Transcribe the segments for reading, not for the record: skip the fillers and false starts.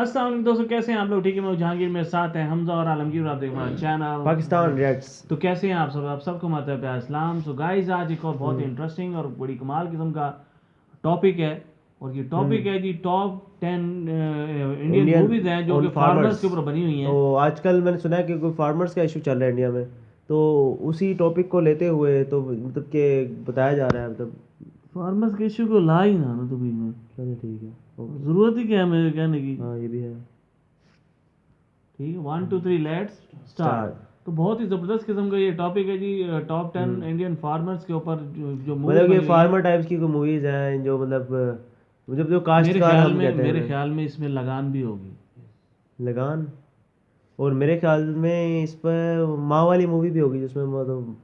अस्सलाम वालेकुम दोस्तों, कैसे हैं आप लोग? ठीक है, मैं जहांगीर, मेरे साथ हैं हमजा और आलमगीर। आप देख हमारा चैनल पाकिस्तान रिएक्ट्स। तो कैसे हैं आप सबको माता प्यार इस्लाम। सो गाइस, आज एक और बहुत ही इंटरेस्टिंग और बड़ी कमाल किस्म का टॉपिक है, और ये टॉपिक है जी टॉप 10 इंडियन मूवीज हैं जो कि फार्मर्स के ऊपर बनी हुई हैं। तो आजकल मैंने सुना है कि कोई फार्मर्स का इशू चल रहा है इंडिया में, तो उसी टॉपिक को लेते हुए तो मतलब कि बताया जा रहा है, मतलब फार्मर्स के इशू को ला ही ना तो बीच में। चलो ठीक है, जरूरत ही क्या है मेरे कहने की। हाँ ये भी है। ठीक है, 1 2 3 लेट्स स्टार्ट। तो बहुत ही जबरदस्त किस्म का ये टॉपिक है जी, टॉप 10 इंडियन फार्मर्स के ऊपर जो मतलब ये फार्मर टाइप्स की कोई मूवीज हैं जो मतलब जो काश्तकार हम कहते हैं। मेरे ख्याल में इसमें लगान भी होगी, लगान। और मेरे ख्याल में इस पर माँ वाली मूवी भी होगी जिसमें मतलब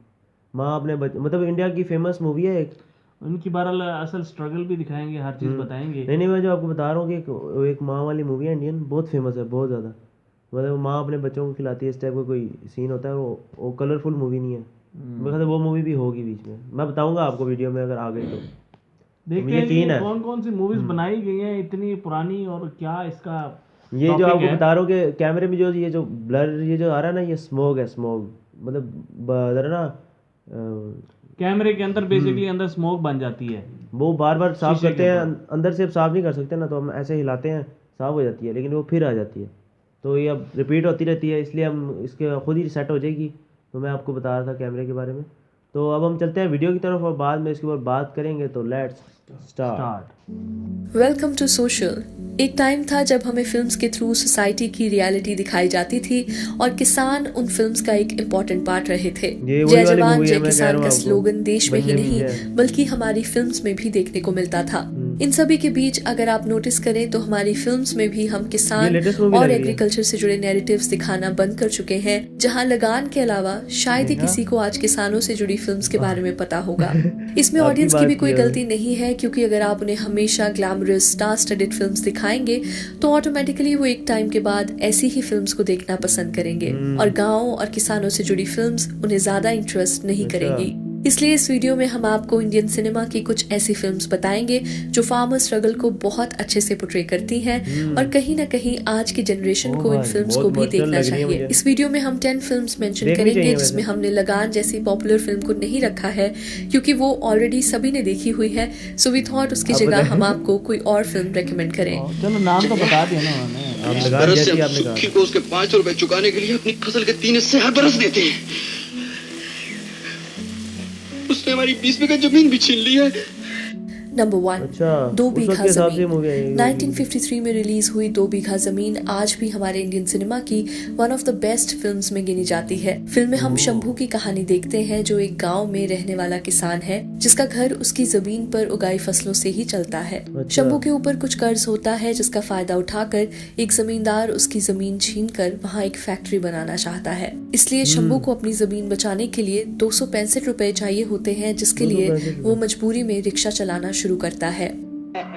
माँ अपने मतलब इंडिया की फेमस मूवी है एक। उनकी बहरहाल असल स्ट्रगल भी दिखाएंगे, हर चीज़ बताएंगे। नहीं मैं जो आपको बता रहा हूँ कि एक माँ वाली मूवी है इंडियन, बहुत फेमस है, बहुत ज़्यादा। मतलब माँ अपने बच्चों को खिलाती है, इस टाइप का कोई सीन होता है। वो कलरफुल मूवी नहीं है। मेरे ख्याल से वो मूवी भी होगी बीच में, मैं बताऊंगा आपको वीडियो में अगर आ गई तो। देखते हैं कि कौन कौन सी मूवीज बनाई गई हैं इतनी पुरानी, और क्या इसका ये जो आपको बता रहा हूँ कि कैमरे में जो ये जो ब्लर ये जो आ रहा है ना, ये स्मोक है। स्मोक मतलब ना कैमरे के अंदर बेसिकली अंदर स्मोक बन जाती है। वो बार बार साफ करते हैं, अंदर से साफ नहीं कर सकते ना, तो हम ऐसे हिलाते हैं, साफ हो जाती है, लेकिन वो फिर आ जाती है। तो ये अब रिपीट होती रहती है, इसलिए हम इसके खुद ही सेट हो जाएगी। तो मैं आपको बता रहा था कैमरे के बारे में। तो अब हम चलते हैं वीडियो की तरफ और बाद में इसके ऊपर बात करेंगे। तो let's start. Welcome to social. एक टाइम था जब हमें फिल्म्स के थ्रू सोसाइटी की रियलिटी दिखाई जाती थी और किसान उन फिल्म्स का एक इम्पोर्टेंट पार्ट रहे थे। जय जवान जय किसान का स्लोगन देश में ही नहीं बल्कि हमारी फिल्म्स में भी देखने को मिलता था। इन सभी के बीच अगर आप नोटिस करें तो हमारी फिल्म्स में भी हम किसान और एग्रीकल्चर से जुड़े नैरेटिव्स दिखाना बंद कर चुके हैं। जहां लगान के अलावा शायद ही किसी को आज किसानों से जुड़ी फिल्म्स के बारे में पता होगा। इसमें ऑडियंस की भी कोई गलती नहीं है, क्योंकि अगर आप उन्हें हमेशा ग्लैमरस स्टार स्टडेड फिल्म्स दिखाएंगे तो ऑटोमेटिकली वो एक टाइम के बाद ऐसी ही फिल्म्स को देखना पसंद करेंगे, और गाँव और किसानों से जुड़ी फिल्म्स उन्हें ज्यादा इंटरेस्ट नहीं करेंगी। इसलिए इस वीडियो में हम आपको इंडियन सिनेमा की कुछ ऐसी फिल्म्स बताएंगे जो फार्मर स्ट्रगल को बहुत अच्छे से पोर्ट्रे करती हैं, और कहीं ना कहीं आज की जनरेशन को इन फिल्म्स को भी देखना चाहिए। इस वीडियो में हम 10 फिल्म्स मेंशन करेंगे, जिसमें हमने लगान जैसी पॉपुलर फिल्म को नहीं रखा है, क्योंकि वो ऑलरेडी सभी ने देखी हुई है। सो वी थॉट उसकी जगह हम आपको कोई और फिल्म रेकमेंड करें। चलो नाम तो बता दिया ना उन्होंने। बरस से हम सुखी को उसके 500 रुपए चुकाने के लिए अपनी फसल के 3 हिस्से हर बरस देते हैं। उसने हमारी 20 बीघा जमीन भी छीन ली है। नंबर 1, दो बीघा जमीन। 1953 में रिलीज हुई दो बीघा जमीन आज भी हमारे इंडियन सिनेमा की one of the best films में गिनी जाती है। फिल्म में हम शंभू की कहानी देखते हैं, जो एक गांव में रहने वाला किसान है जिसका घर उसकी जमीन पर उगाई फसलों से ही चलता है। शंभू के ऊपर कुछ कर्ज होता है, जिसका फायदा उठाकर एक जमींदार उसकी जमीन छीनकर वहाँ एक फैक्ट्री बनाना चाहता है। इसलिए शंभू को अपनी जमीन बचाने के लिए 265 रुपए चाहिए होते हैं, जिसके लिए वो मजबूरी में रिक्शा चलाना शुरू करता है।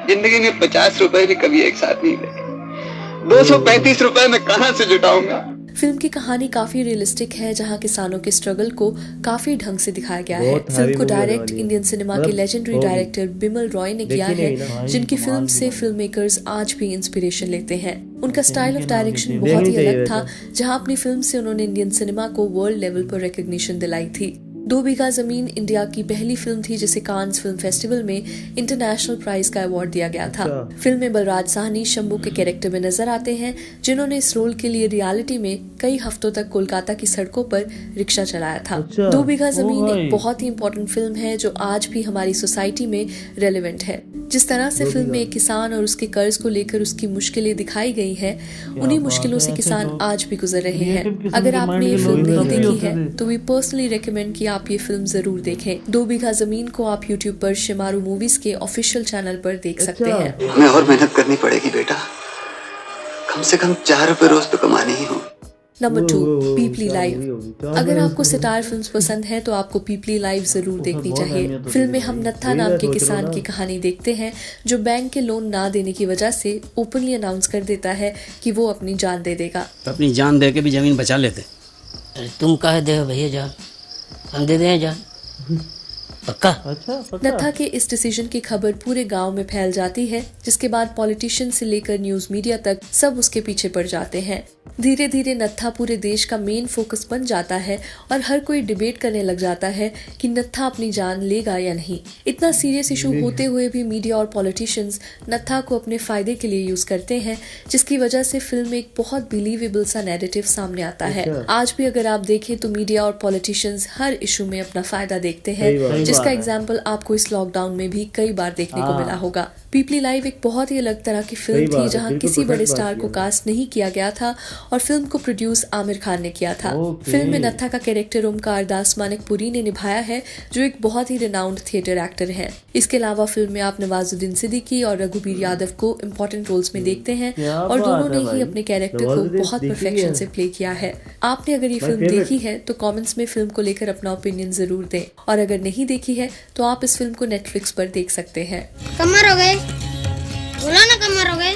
जिंदगी में 50 रुपए भी कभी एक साथ नहीं लगे, 235 रुपए मैं कहां से जुटाऊंगा। फिल्म की कहानी काफी रियलिस्टिक है, जहां किसानों के स्ट्रगल को काफी ढंग से दिखाया गया है। फिल्म को डायरेक्ट इंडियन सिनेमा के लेजेंडरी डायरेक्टर बिमल रॉय ने किया है, जिनकी फिल्म से फिल्म मेकर्स आज भी इंस्पिरेशन लेते हैं। उनका स्टाइल ऑफ डायरेक्शन बहुत ही अलग था, जहां अपनी फिल्म से उन्होंने इंडियन सिनेमा को वर्ल्ड लेवल पर रिकॉग्निशन दिलाई थी। दो बीघा जमीन इंडिया की पहली फिल्म थी जिसे कांस फिल्म फेस्टिवल में इंटरनेशनल प्राइज का अवार्ड दिया गया था। फिल्म में बलराज साहनी शंभू के कैरेक्टर में नजर आते हैं, जिन्होंने इस रोल के लिए रियलिटी में कई हफ्तों तक कोलकाता की सड़कों पर रिक्शा चलाया था। दो बीघा जमीन एक बहुत ही इम्पोर्टेंट फिल्म है जो आज भी हमारी सोसाइटी में रेलेवेंट है। जिस तरह से फिल्म में एक किसान और उसके कर्ज को लेकर उसकी मुश्किलें दिखाई गई हैं, उन्हीं मुश्किलों से किसान आज भी गुजर रहे हैं। अगर आपने ये फिल्म नहीं देखी है तो वी पर्सनली रेकमेंड कि आप ये फिल्म जरूर देखें। दो बीघा जमीन को आप यूट्यूब पर शिमारू मूवीज के ऑफिशियल चैनल पर देख सकते हैं। हमें और मेहनत करनी पड़ेगी बेटा, कम से कम 4 रुपए रोज तो कमाने ही हो। नंबर 2, पीपली लाइव। अगर आपको सितार फिल्म्स पसंद है तो आपको पीपली लाइव जरूर देखनी चाहिए। फिल्म में हम नत्था नाम के किसान की कहानी देखते हैं, जो बैंक के लोन ना देने की वजह से ओपनली अनाउंस कर देता है कि वो अपनी जान दे देगा। अपनी जान दे के भी जमीन बचा लेते। अरे तुम कहे दे भैया जान, हम दे दें जान। पक्का? अच्छा पक्का। नत्था के इस डिसीजन की खबर पूरे गांव में फैल जाती है, जिसके बाद पॉलिटिशियन से लेकर न्यूज मीडिया तक सब उसके पीछे पड़ जाते हैं। धीरे धीरे नत्था पूरे देश का मेन फोकस बन जाता है और हर कोई डिबेट करने लग जाता है कि नत्था अपनी जान लेगा या नहीं। इतना सीरियस इशू होते हुए भी मीडिया और पॉलिटिशियंस नत्था को अपने फायदे के लिए यूज करते हैं, जिसकी वजह से फिल्म में एक बहुत बिलीवेबल सा नैरेटिव सामने आता है। आज भी अगर आप देखें तो मीडिया और पॉलिटिशियंस हर इशू में अपना फायदा देखते हैं, जिसका एग्जाम्पल आपको इस लॉकडाउन में भी कई बार देखने को मिला होगा। पीपली लाइव एक बहुत ही अलग तरह की फिल्म थी, जहां किसी बड़े स्टार को कास्ट नहीं किया गया था और फिल्म को प्रोड्यूस आमिर खान ने किया था। फिल्म में नत्था का कैरेक्टर ओमकार दास मानिकपुरी ने निभाया है, जो एक बहुत ही रिनाउंड थिएटर एक्टर हैं। इसके अलावा फिल्म में आप नवाजुद्दीन सिद्दीकी और रघुबीर यादव को इम्पोर्टेंट रोल्स में देखते हैं और दोनों ने ही अपने कैरेक्टर को बहुत परफेक्शन से प्ले किया है। आपने अगर ये फिल्म देखी है तो कमेंट्स में फिल्म को लेकर अपना ओपिनियन जरूर दें, और अगर नहीं देखी है तो आप इस फिल्म को नेटफ्लिक्स पर देख सकते हैं। कमर हो गए, बोला ना कमर हो गए।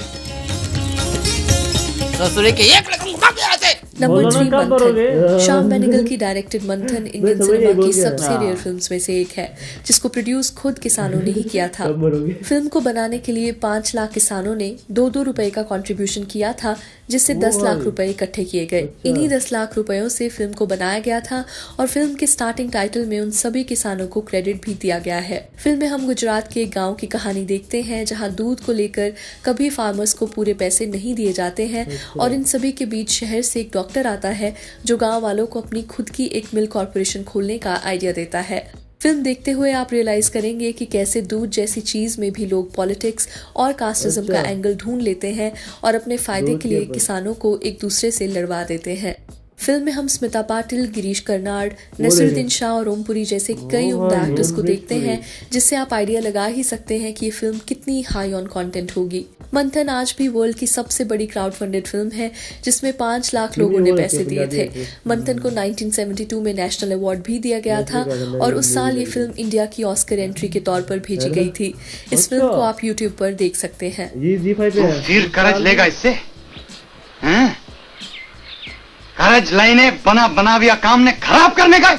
ससुरे के एक रकम उठा के आते। नंबर 3 मंथन। श्याम बेनेगल की डायरेक्टेड मंथन इंडियन सिनेमा की सबसे रेयर फिल्म्स में से एक है, जिसको प्रोड्यूस खुद किसानों ने ही किया था। फिल्म को बनाने के लिए 5 लाख किसानों ने 2-2 रुपए का कंट्रीब्यूशन किया था, जिससे 10 लाख रुपए इकट्ठे किए गए। इन्हीं 10 लाख रुपयों से फिल्म को बनाया गया था और फिल्म के स्टार्टिंग टाइटल में उन सभी किसानों को क्रेडिट भी दिया गया है। फिल्म में हम गुजरात के एक गाँव की कहानी देखते हैं, जहाँ दूध को लेकर कभी फार्मर्स को पूरे पैसे नहीं दिए जाते हैं और इन सभी के बीच शहर से एक डॉक्टर आता है, जो गांव वालों को अपनी खुद की एक मिल्क कॉर्पोरेशन खोलने का आइडिया देता है। फिल्म देखते हुए आप रियलाइज करेंगे कि कैसे दूध जैसी चीज में भी लोग पॉलिटिक्स और कास्टिज्म का एंगल ढूंढ लेते हैं और अपने फायदे के लिए किसानों को एक दूसरे से लड़वा देते हैं। फिल्म में हम स्मिता पाटिल, गिरीश कर्नाड, नसीरुद्दीन शाह और ओमपुरी जैसे कई उम्दा एक्टर्स को देखते हैं, जिससे आप आइडिया लगा ही सकते हैं कि ये फिल्म कितनी हाई ऑन कंटेंट होगी। मंथन आज भी वर्ल्ड की सबसे बड़ी क्राउड फंडेड फिल्म है, जिसमें 5 लाख लोगों ने पैसे दिए थे। मंथन को 1972 में नेशनल अवार्ड भी दिया गया था और उस साल ये फिल्म इंडिया की ऑस्कर एंट्री के तौर पर भेजी गई थी। इस फिल्म को आप यूट्यूब पर देख सकते हैं। फिर करज लेगा इससे? करज लाइने बना हुआ काम ने खराब करने का।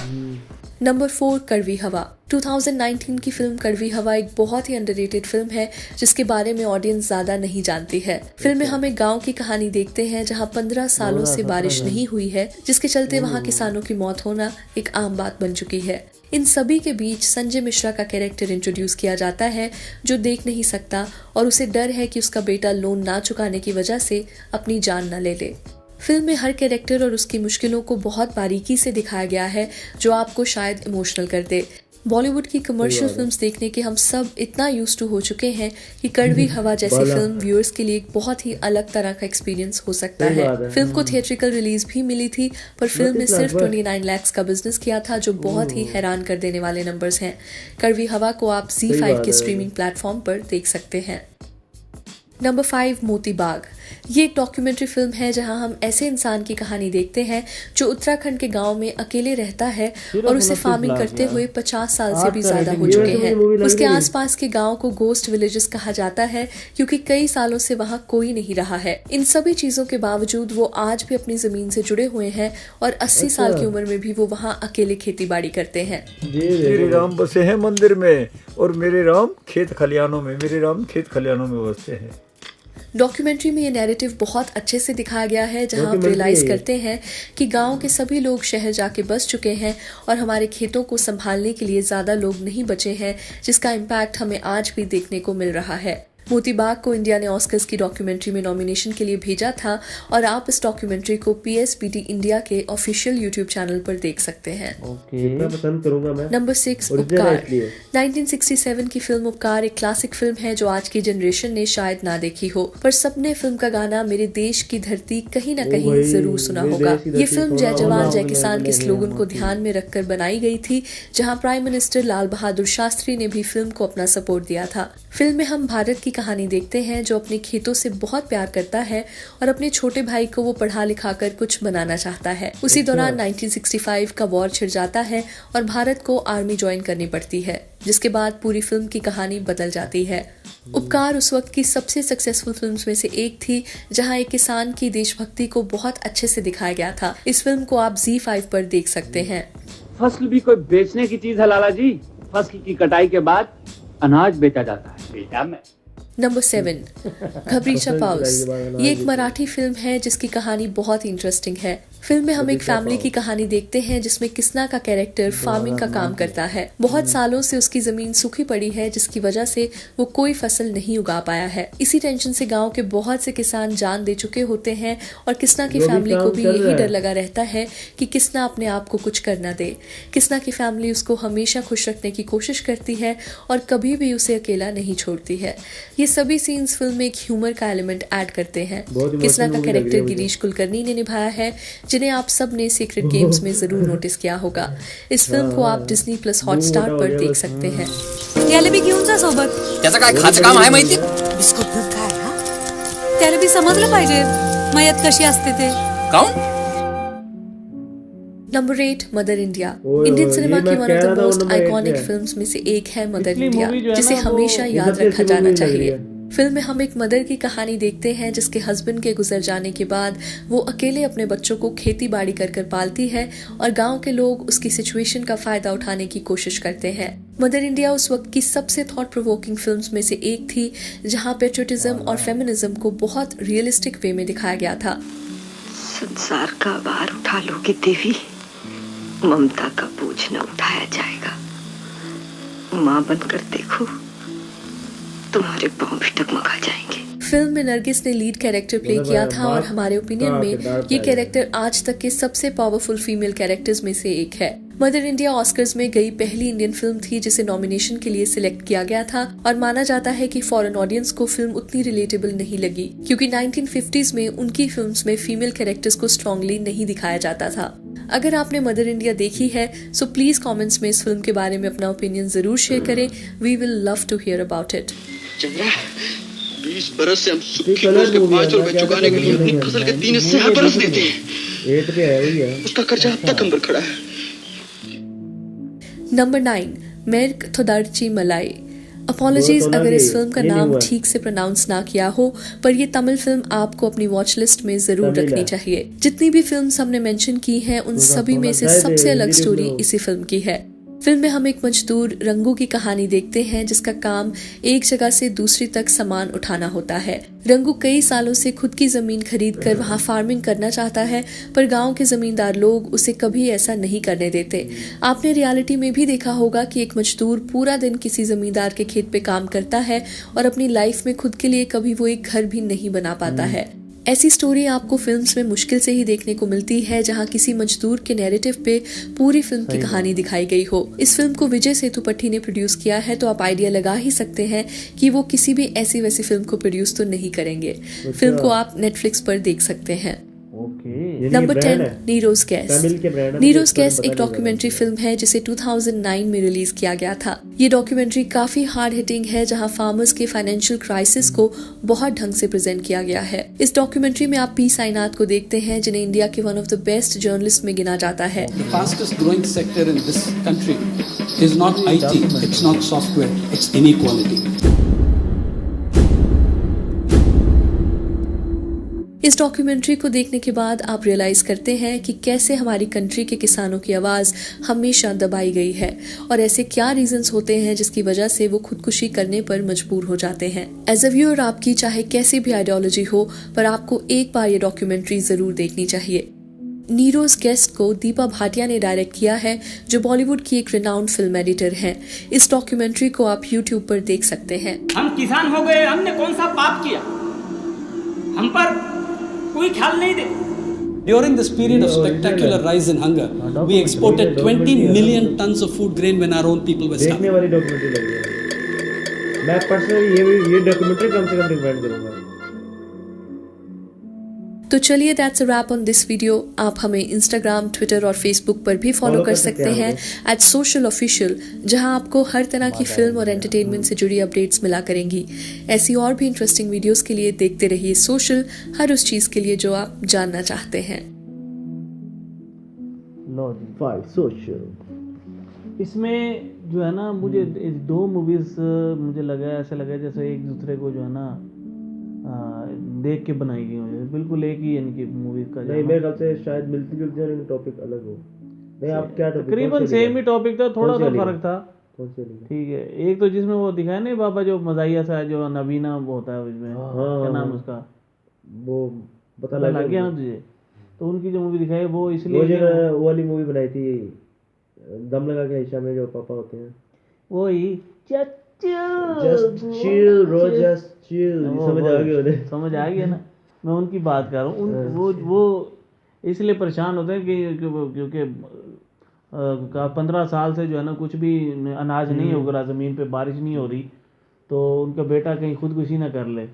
नंबर 4 कड़वी हवा। 2019 की फिल्म कड़वी हवा एक बहुत ही अंडररेटेड फिल्म है, जिसके बारे में ऑडियंस ज्यादा नहीं जानती है। फिल्म में हम एक गांव की कहानी देखते हैं, जहां 15 सालों से बारिश नहीं हुई है, जिसके चलते वहां किसानों की मौत होना एक आम बात बन चुकी है। इन सभी के बीच संजय मिश्रा का कैरेक्टर इंट्रोड्यूस किया जाता है, जो देख नहीं सकता और उसे डर है कि उसका बेटा लोन ना चुकाने की वजह से अपनी जान न ले ले। फिल्म में हर कैरेक्टर और उसकी मुश्किलों को बहुत बारीकी से दिखाया गया है, जो आपको शायद इमोशनल कर दे। बॉलीवुड की कमर्शियल फिल्म्स देखने के हम सब इतना यूज्ड टू हो चुके हैं कि कड़वी हवा जैसी फिल्म व्यूअर्स के लिए एक बहुत ही अलग तरह का एक्सपीरियंस हो सकता है। फिल्म को थिएट्रिकल रिलीज भी मिली थी, पर फिल्म ने सिर्फ 29 लाख का बिजनेस किया था, जो बहुत ही हैरान कर देने वाले नंबर्स हैं। कड़वी हवा को आप ZEE5 के स्ट्रीमिंग प्लेटफॉर्म पर देख सकते हैं। नंबर 5 मोती बाग। ये एक डॉक्यूमेंट्री फिल्म है, जहां हम ऐसे इंसान की कहानी देखते हैं जो उत्तराखंड के गांव में अकेले रहता है और उसे फार्मिंग करते हुए 50 साल से भी ज्यादा हो चुके हैं। उसके आसपास के गांव को गोस्ट विलेजेस कहा जाता है, क्योंकि कई सालों से वहां कोई नहीं रहा है। इन सभी चीजों के बावजूद वो आज भी अपनी जमीन से जुड़े हुए हैं और 80 साल की उम्र में भी वो वहाँ अकेले खेती बाड़ी करते हैं। मेरे राम बसे हैं मंदिर में और मेरे राम खेत खलियानों में, मेरे राम खेत खलियानों में बसते हैं। डॉक्यूमेंट्री में ये नैरेटिव बहुत अच्छे से दिखाया गया है, जहां आप रियलाइज करते हैं कि गांव के सभी लोग शहर जाके बस चुके हैं और हमारे खेतों को संभालने के लिए ज्यादा लोग नहीं बचे हैं, जिसका इम्पैक्ट हमें आज भी देखने को मिल रहा है। मोती बाग को इंडिया ने ऑस्कर्स की डॉक्यूमेंट्री में नॉमिनेशन के लिए भेजा था और आप इस डॉक्यूमेंट्री को PSBT इंडिया के ऑफिशियल यूट्यूब चैनल पर देख सकते हैं। पसंद करूंगा मैं। नंबर 6 उपकार। 1967 की फिल्म उपकार एक क्लासिक फिल्म है, जो आज की जनरेशन ने शायद ना देखी हो, पर सबने फिल्म का गाना मेरे देश की धरती कहीं ना कहीं जरूर सुना होगा। ये फिल्म जय जवान जय किसान के स्लोगन को ध्यान में रखकर बनाई गई थी, जहाँ प्राइम मिनिस्टर लाल बहादुर शास्त्री ने भी फिल्म को अपना सपोर्ट दिया था। फिल्म में हम भारत की कहानी देखते हैं, जो अपने खेतों से बहुत प्यार करता है और अपने छोटे भाई को वो पढ़ा लिखा कर कुछ बनाना चाहता है। उसी दौरान 1965 का वॉर छिड़ जाता है और भारत को आर्मी ज्वाइन करनी पड़ती है, जिसके बाद पूरी फिल्म की कहानी बदल जाती है। उपकार उस वक्त की सबसे सक्सेसफुल फिल्म्स में से एक थी, जहां एक किसान की देशभक्ति को बहुत अच्छे से दिखाया गया था। इस फिल्म को आप ZEE5 पर देख सकते हैं। फसल भी कोई बेचने की चीज है लाला जी, फसल की कटाई के बाद अनाज बेचा जाता है। बेटा मैं नंबर 7, घबरीचा पाऊस। ये एक मराठी फिल्म है जिसकी कहानी बहुत ही इंटरेस्टिंग है। फिल्म में हम एक फैमिली की कहानी देखते हैं जिसमें किसना का कैरेक्टर फार्मिंग का काम करता है। बहुत सालों से उसकी जमीन सूखी पड़ी है जिसकी वजह से वो कोई फसल नहीं उगा पाया है। इसी टेंशन से गांव के बहुत से किसान जान दे चुके होते हैं और किसना की फैमिली को भी यही डर लगा रहता है कि किसना अपने आप को कुछ कर ना दे। किसना की फैमिली उसको हमेशा खुश रखने की कोशिश करती है और कभी भी उसे अकेला नहीं छोड़ती है। ये सभी सीन्स फिल्म में एक ह्यूमर का एलिमेंट ऐड करते हैं। किसना का कैरेक्टर गिरीश कुलकर्णी ने निभाया है, जिन्हें आप सब ने सीक्रेट गेम्स में जरूर नोटिस किया होगा। इस फिल्म को आप डिज्नी प्लस हॉटस्टार पर देख सकते हैं। त्याला बी घेऊन जा सोबत. त्याचं काय खाचं काम आहे माहिती? बिस्कुट दूध काय हा? त्याला बी समजलं पाहिजे मयत कशी असते ते. काऊन? Number 8, Mother India. Indian cinema की one of the most iconic films में से एक है मदर इंडिया, जिसे हमेशा याद रखा जाना चाहिए। फिल्म में हम एक मदर की कहानी देखते हैं जिसके हस्बैंड के गुजर जाने के बाद वो अकेले अपने बच्चों को खेती बाड़ी कर पालती है और गांव के लोग उसकी सिचुएशन का फायदा उठाने की कोशिश करते हैं। मदर इंडिया उस वक्त की सबसे थॉट प्रोवोकिंग फिल्म्स में से एक थी जहां पेट्रियटिज्म और फेमिनिज्म को बहुत रियलिस्टिक वे में दिखाया गया था। संसार का भार उठा लोगे देवी, ममता का बोझ न उठाया जाएगा। माँ बनकर देखो, तुम्हारे पांव भी टकमका जाएंगे। फिल्म में नरगिस ने लीड कैरेक्टर प्ले किया था और हमारे ओपिनियन में ये कैरेक्टर आज तक के सबसे पावरफुल फीमेल कैरेक्टर्स में से एक है। मदर इंडिया ऑस्कर्स में गई पहली इंडियन फिल्म थी जिसे नॉमिनेशन के लिए सिलेक्ट किया गया था और माना जाता है कि फॉरेन ऑडियंस को फिल्म उतनी रिलेटेबल नहीं लगी क्योंकि 1950s में उनकी फिल्म्स में फीमेल कैरेक्टर्स को स्ट्रांगली नहीं दिखाया जाता था। अगर आपने मदर इंडिया देखी है सो प्लीज कमेंट्स में इस फिल्म के बारे में अपना ओपिनियन जरूर शेयर करें। We will love to hear about it. 20 बरस से हम सूखी फूस के 5 रुपए चुकाने के लिए अपनी फसल के 3 से बरस देते हैं। उसका कर्जा अब तक हम पर खड़ा है। नंबर 9, मेर्क थोदार्ची मलाई। अपॉलॉजीज अगर इस फिल्म का नाम ठीक से प्रोनाउंस ना किया हो, पर ये तमिल फिल्म आपको अपनी वॉच लिस्ट में जरूर रखनी चाहिए। जितनी भी फिल्म्स हमने मेंशन की हैं उन सभी में से सबसे अलग स्टोरी इसी फिल्म की है। फिल्म में हम एक मजदूर रंगू की कहानी देखते हैं जिसका काम एक जगह से दूसरी तक सामान उठाना होता है। रंगू कई सालों से खुद की जमीन खरीदकर वहां फार्मिंग करना चाहता है पर गांव के जमींदार लोग उसे कभी ऐसा नहीं करने देते। आपने रियलिटी में भी देखा होगा कि एक मजदूर पूरा दिन किसी जमींदार के खेत पे काम करता है और अपनी लाइफ में खुद के लिए कभी वो एक घर भी नहीं बना पाता है। ऐसी स्टोरी आपको फिल्म्स में मुश्किल से ही देखने को मिलती है जहां किसी मजदूर के नैरेटिव पे पूरी फिल्म की कहानी दिखाई गई हो। इस फिल्म को विजय सेतुपति ने प्रोड्यूस किया है तो आप आइडिया लगा ही सकते हैं कि वो किसी भी ऐसी वैसी फिल्म को प्रोड्यूस तो नहीं करेंगे। फिल्म को आप नेटफ्लिक्स पर देख सकते हैं। Number 10, Nero's guests. Nero's guests एक डॉक्यूमेंट्री फिल्म है जिसे 2009 में रिलीज किया गया था। ये डॉक्यूमेंट्री काफी हार्ड हिटिंग है जहां फार्मर्स के फाइनेंशियल क्राइसिस को बहुत ढंग से प्रेजेंट किया गया है। इस डॉक्यूमेंट्री में आप पी साईनाथ को देखते हैं जिन्हें इंडिया के one of the best journalist में गिना जाता है। The fastest growing sector in this country is not IT, it's not software, it's inequality. इस डॉक्यूमेंट्री को देखने के बाद आप रियलाइज करते हैं कि कैसे हमारी कंट्री के किसानों की आवाज हमेशा दबाई गई है और ऐसे क्या रीजंस होते हैं जिसकी वजह से वो खुदकुशी करने पर मजबूर हो जाते हैं। एज अ व्यूअर आपकी चाहे कैसी भी आइडियोलॉजी हो पर आपको एक बार ये डॉक्यूमेंट्री जरूर देखनी चाहिए। नीरोज गेस्ट को दीपा भाटिया ने डायरेक्ट किया है जो बॉलीवुड की एक रिनाउंड फिल्म एडिटर हैं। इस डॉक्यूमेंट्री को आप यूट्यूब पर देख सकते हैं। हम किसान हो गए, हमने कौन सा पाप किया, हम पर कोई ख्याल नहीं दे। During this period of spectacular rise in hunger, we exported 20 million tons of food grain when our own people were starving. देखने वाली डॉक्यूमेंट्री लगी है। मैं पर्सनली ये डॉक्यूमेंट्री कम से कम रिकमेंड करूंगा। तो चलिए that's a wrap on this video. आप हमें इंस्टाग्राम, ट्विटर और फेसबुक पर भी फॉलो कर सकते हैं @socialofficial, जहां आपको हर तरह की फिल्म और एंटरटेनमेंट से जुड़ी अपडेट्स मिला करेंगी। ऐसी और भी इंटरेस्टिंग वीडियोस के लिए देखते रहिए सोशल, हर उस चीज के लिए जो आप जानना चाहते हैं। 5 सोशल। इसमें जो है ना मुझे 2 मूवीज मुझे लगा ऐसा लगा जैसे एक दूसरे को जो है ना देख के बनाई गई हो, बिल्कुल एक ही यानी कि मूवी का। नहीं मेरे ख्याल से शायद मिलती जुलती और टॉपिक अलग हो। नहीं आप क्या तकरीबन सेम ही टॉपिक था, थोड़ा सा फर्क था कौन सी वाली? ठीक है, एक तो जिसमें वो दिखाया नहीं बाबा जो मजाहिया सा है, जो नबीना वो होता है उसमें, क्या नाम उसका, वो पता लग गया ना तुझे? तो उनकी जो मूवी दिखाई है वो इसलिए वो जो वो वाली मूवी बनाई थी दम लगा के ईशा में, जो पापा होते हैं वो ही just chill bro, just chill, समझ आ गया उन्हें? समझ आ गया ना, मैं उनकी बात कर रहा हूँ। वो इसलिए परेशान होते हैं क्योंकि 15 साल से जो है ना कुछ भी अनाज नहीं उग रहा, ज़मीन पे बारिश नहीं हो रही, तो उनका बेटा कहीं खुदकुशी ना कर ले,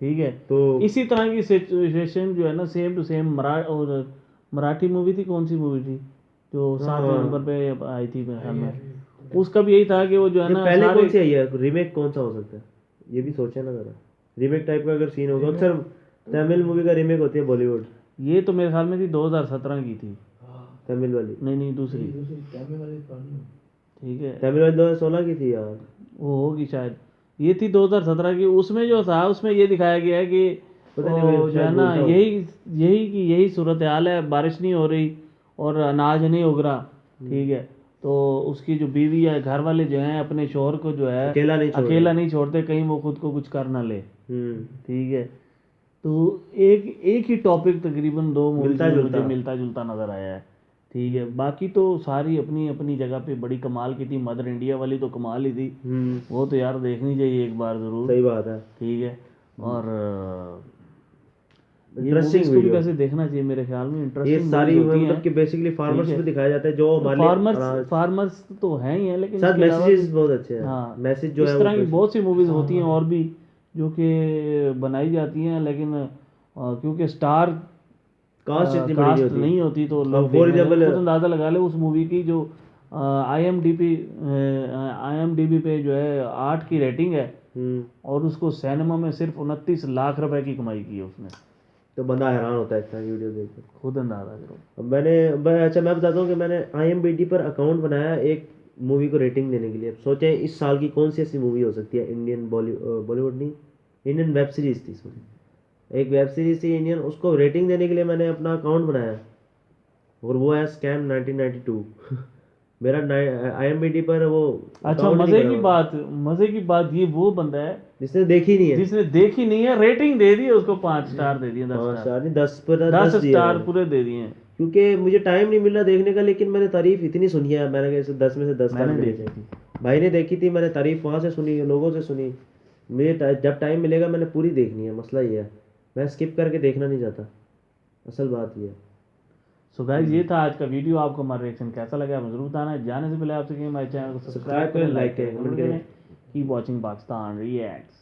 ठीक है। तो इसी तरह की सिचुएशन जो है ना same to same Marathi movie थी, कौन सी मूवी थी जो 7वें नंबर पे आई थी मेरे ख्याल में, उसका भी यही था कि वो जो है ना पहले कौन सी आई है, रीमेक कौन सा हो सकता है, ये भी सोचे ना जरा। रीमेक टाइप का अगर सीन होगा, अक्सर तमिल मूवी का रीमेक होती है बॉलीवुड। ये तो मेरे ख्याल में थी 2017 की थी तमिल वाली, नहीं दूसरी, ठीक है, तमिल वाली 2016 की थी यार, वो होगी शायद, ये थी 2017 की। उसमें जो था उसमें ये दिखाया गया है कि जो है ना यही सूरत हाल है, बारिश नहीं हो रही और अनाज नहीं उग रहा, ठीक है। तो उसकी जो बीवी या घर वाले जो हैं अपने शोहर को जो है अकेला नहीं छोड़ते, कहीं वो खुद को कुछ कर ना ले, ठीक है। तो एक ही टॉपिक तकरीबन 2 मुझे मिलता जुलता नजर आया है, ठीक है। बाकी तो सारी अपनी अपनी जगह पे बड़ी कमाल की थी। मदर इंडिया वाली तो कमाल ही थी, वो तो यार देखनी चाहिए एक बार जरूर, सही बात है, ठीक है। और इंटरेस्टिंग भी वैसे देखना चाहिए मेरे ख्याल में, इंटरेस्टिंग ये सारी मतलब कि बेसिकली फार्मर्स पे दिखाया जाता है, जो हमारे फार्मर्स तो हैं ही हैं, लेकिन साथ मैसेजेस बहुत अच्छे हैं। हाँ, मैसेज जो है इस तरह की बहुत सी मूवीज होती हैं और भी जो कि बनाई जाती हैं, लेकिन क्योंकि स्टार कास्ट नहीं होती तो लोग खुद अंदाजा लगा ले उस मूवी की जो IMDb पे जो है 8 की रेटिंग है और उसको सिनेमा में सिर्फ 29 लाख रुपए की कमाई की है उसने, तो बंदा हैरान होता है इतना वीडियो देख कर, खुद अंदाजा करो। अच्छा मैं बताता हूँ कि मैंने IMDb पर अकाउंट बनाया एक मूवी को रेटिंग देने के लिए। सोचें इस साल की कौन सी ऐसी मूवी हो सकती है, इंडियन बॉलीवुड नहीं, इंडियन वेब सीरीज थी, एक वेब सीरीज थी इंडियन, उसको रेटिंग देने के लिए मैंने अपना अकाउंट बनाया और वो है स्कैम 1992 मेरा IMDb पर वो। अच्छा, मजे की बात ये वो बंदा है जिसने देखी नहीं है, रेटिंग दे दी उसको 5 स्टार दे दिए, 10 स्टार पूरे दे दिए, क्योंकि मुझे टाइम नहीं मिल रहा देखने का, लेकिन मैंने तारीफ इतनी सुनी है, मैंने कहा 10 में से 10 भाई ने देखी थी, मैंने तारीफ वहाँ से सुनी, लोगों से सुनी। मुझे जब टाइम मिलेगा मैंने पूरी देखनी है, मसला ये है मैं स्किप करके देखना नहीं चाहता, असल बात ये है। सो गाइस, ये था आज का वीडियो। आपको हमारा रिएक्शन कैसा लगा हमें जरूर बताना। जाने से पहले आपसे कहें हमारे चैनल को सब्सक्राइब करें, लाइक करें, कमेंट करें। Keep watching Pakistan reacts.